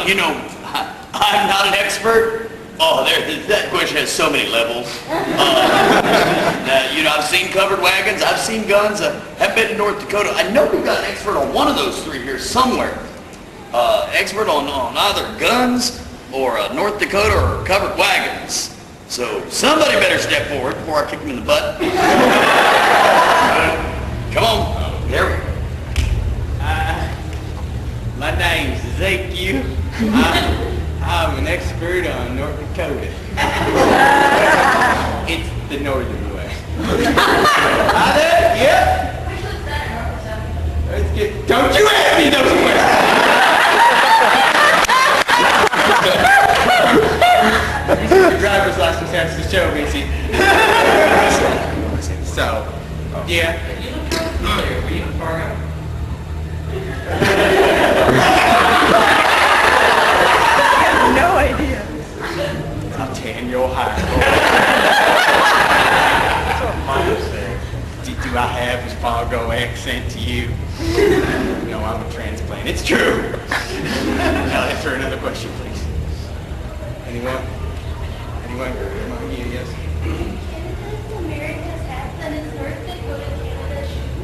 you know, I'm not an expert. Oh, that question has so many levels. You know, I've seen covered wagons, I've seen guns, I have been to North Dakota. I know we've got an expert on one of those three here somewhere. Expert on either guns or North Dakota or covered wagons. So somebody better step forward before I kick him in the butt. Come on, there we go. My name's Ezekiel. I'm an expert on North Dakota. It's the northern way. Hi there, yeah? Let's get, don't you ask me those questions! Your driver's license has to show me, see. So, yeah. You look kind of familiar. Were you in Fargo? No idea. I'll tan your high. Do I have a Fargo accent to you? No, I'm a transplant. It's true. Now answer another question, please. Anyone? Anyone? Come on, yes. America's accent is North Dakota, Canada shoe.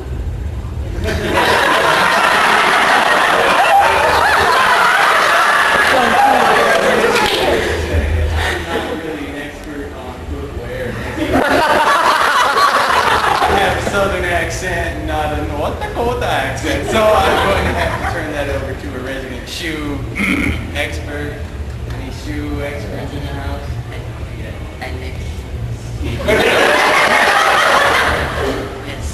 I'm not really an expert on footwear. I have a southern accent, not a North Dakota accent, so I'm going to have to turn that over to a resident shoe expert. Any shoe experts in the house?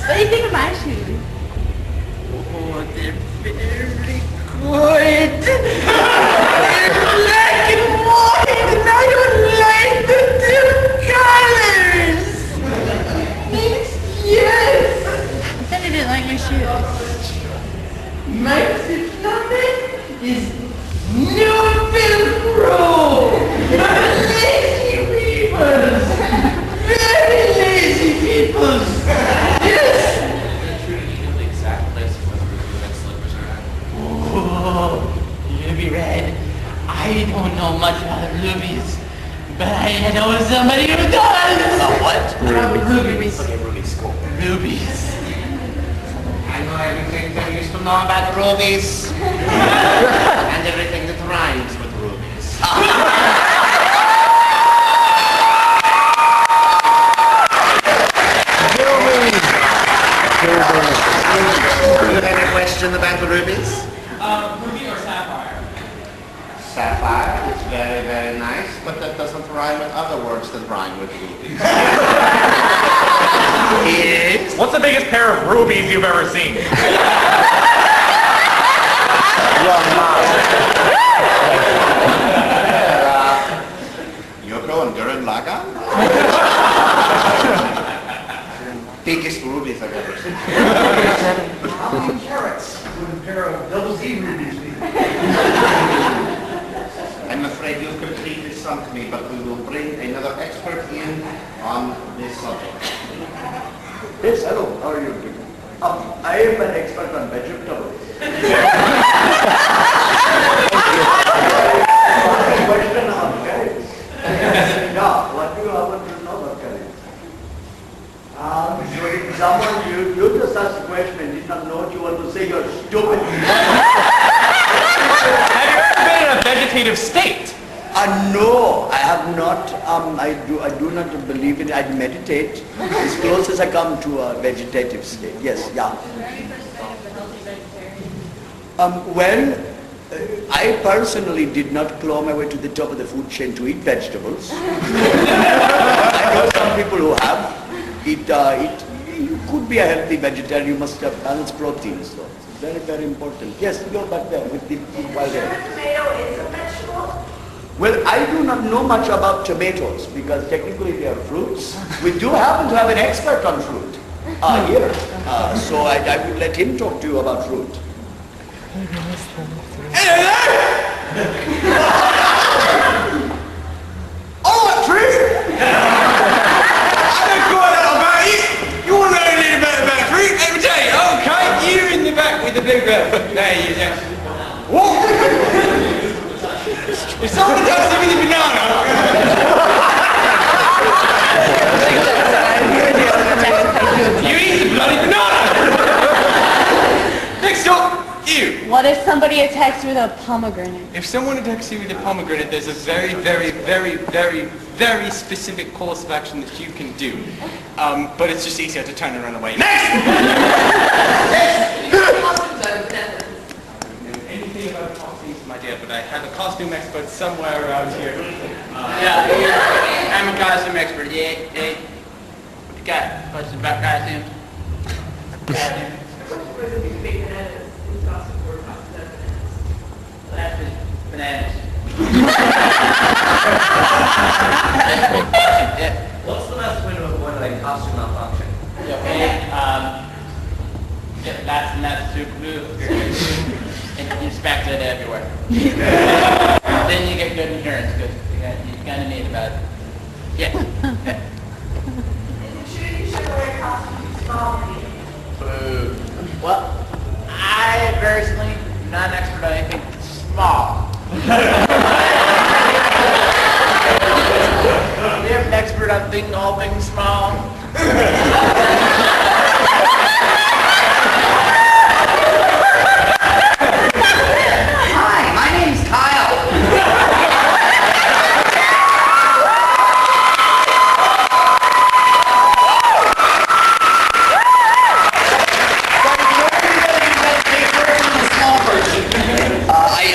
What do you think of my shoes? Oh, they're very good. They're black and white, and I don't like the two colors. Yes. I said I didn't like my shoes. My nothing is no Velcro. Lazy people. Very lazy people. Yes. Oh, Ruby Red. I don't know much about rubies, but I know somebody who does. What? Rubies. Okay, Ruby's cool. Rubies. I know everything there used to know about rubies. And everything that rhymes with rubies. Any question about the rubies? Ruby or sapphire? Sapphire is very, very nice, but that doesn't rhyme with other words that rhyme with rubies. What's the biggest pair of rubies you've ever seen? Yoko and Gurren Lagann? Biggest rubies I've ever seen. How many carrots would a pair of double Z rubies be? I'm afraid you've completely sunk me, but we will bring another expert in on this subject. Yes, hello. How are you doing? I am an expert on vegetables. Question on carrots. Yeah, what do you want to know about carrots? So if someone, you just asked a question and did not know what you want to say, you're stupid. Have you ever been in a vegetative state? No, I have not. I do not believe in it. I meditate as close as I come to a vegetative state. Yes, yeah. Well, I personally did not claw my way to the top of the food chain to eat vegetables. I know some people who have. You could be a healthy vegetarian. You must have balanced proteins, though. It's very, very important. Yes, go back there with the wild hair. Tomato is a vegetable. Well, I do not know much about tomatoes because technically they are fruits. We do happen to have an expert on fruit here. So I would let him talk to you about fruit. Oh, a tree! I don't quite know about you. You want to know a little bit about fruit? Let me tell you. Okay, you in the back with the blue glove. There you go. Whoa! If someone attacks you with a banana, you eat the bloody banana! Next up, you. What if somebody attacks you with a pomegranate? If someone attacks you with a pomegranate, there's a very, very, very, very, very specific course of action that you can do. But it's just easier to turn and run away. Next! Anything about costumes, my dear, but I have a costume expert somewhere around here. Yeah, I'm a costume expert. Yeah. What you got? Questions about costumes? That's just bananas. Yeah. What's the best way to avoid a costume malfunction? Okay. Get lots and lots of super glue and you spackle it everywhere. Then you get good insurance because you kind of need about it. Yeah. You should wear costumes small. Boo. Well, I personally am not an expert on anything small. You're an expert on thinking all things small. Hi, my name's Kyle.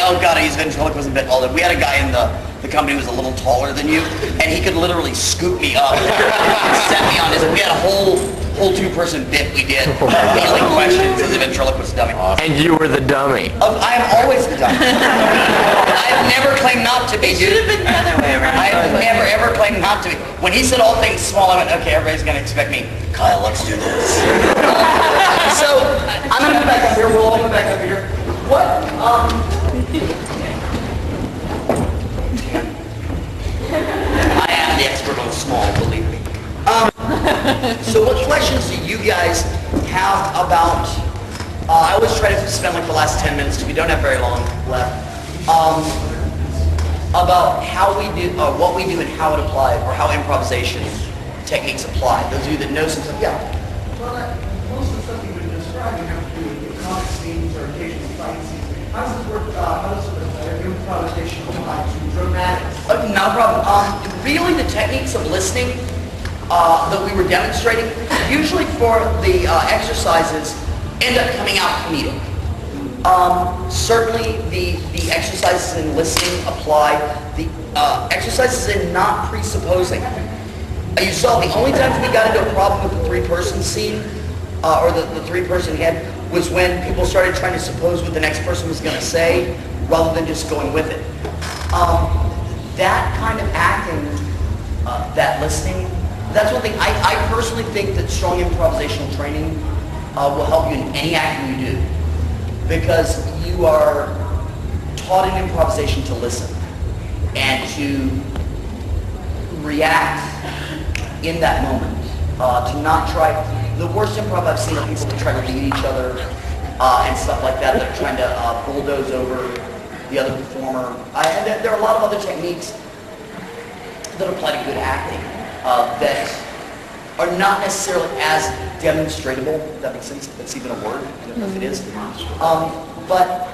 Oh God, I use ventriloquism a bit all the We had a guy in the company who was a little taller than you, and he could literally scoop me up and set me on his. We had a whole two-person bit we did, healing questions as a ventriloquist dummy. And you were the dummy. I am always the dummy. I've never claimed not to be. It should have been the other way around. I've never ever claimed not to be. When he said all things small, I went, okay, everybody's gonna expect me. Kyle, let's do this. So I'm gonna move back up here. We'll all move back up here. What? I am the expert on small, believe me. So what questions do you guys have about, I always try to spend like the last 10 minutes, because we don't have very long left, about how we do, what we do and how it applies, or how improvisation techniques apply. Those of you that know some stuff, yeah. Well, most of the stuff you've been describing have to do with comic scenes or occasional fight scenes. How does this work, how does improvisation apply to dramatics? No problem. Really the techniques of listening that we were demonstrating, usually for the exercises, end up coming out comedic. Certainly the exercises in listening apply. The exercises in not presupposing. You saw the only times we got into a problem with the three-person scene, or the three-person head, was when people started trying to suppose what the next person was going to say, rather than just going with it. That kind of acting, that listening, that's one thing. I personally think that strong improvisational training will help you in any acting you do, because you are taught in improvisation to listen and to react in that moment, to not try. The worst improv I've seen are people that try to lead each other and stuff like that, that are trying to bulldoze over the other performer. There are a lot of other techniques that apply to good acting that are not necessarily as demonstratable, if that makes sense, if that's even a word, I don't know if it is. But